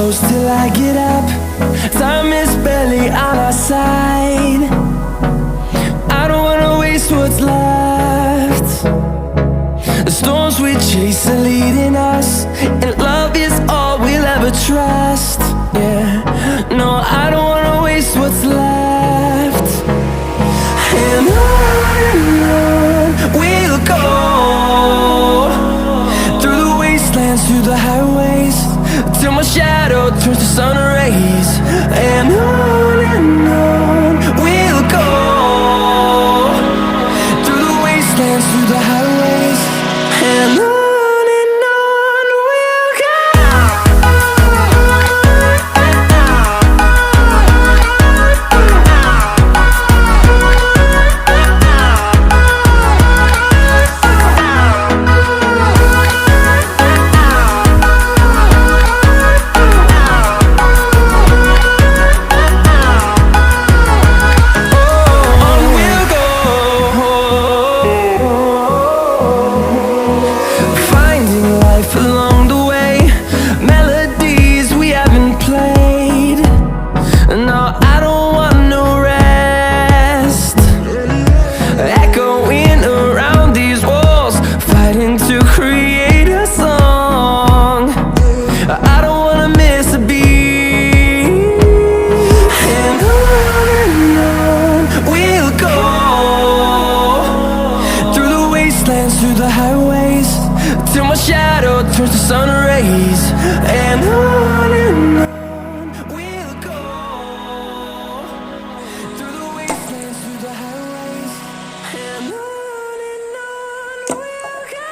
close till I get up. Time is barely on our side. I don't wanna waste what's left. The storms we chase are leading us, and love is all we'll ever trust. Yeah, no, I don't wanna waste what's left. And on we'll go, through the wastelands, through the highways, till my shadow turns to sun rays. And on we'll go, through the wastelands, through the highways, and on we'll go. Through the highways, till my shadow turns to sun rays. And on we'll go, through the wastelands, through the highways, and on we'll go.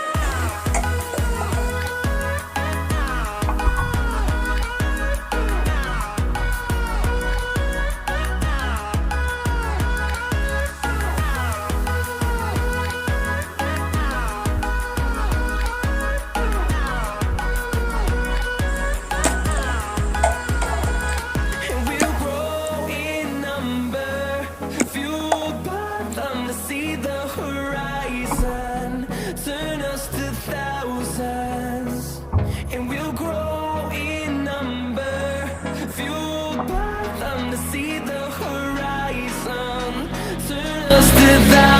See the horizon, turn us to thousands, and we'll grow in number, fueled by them to see the horizon, turn us to thousands.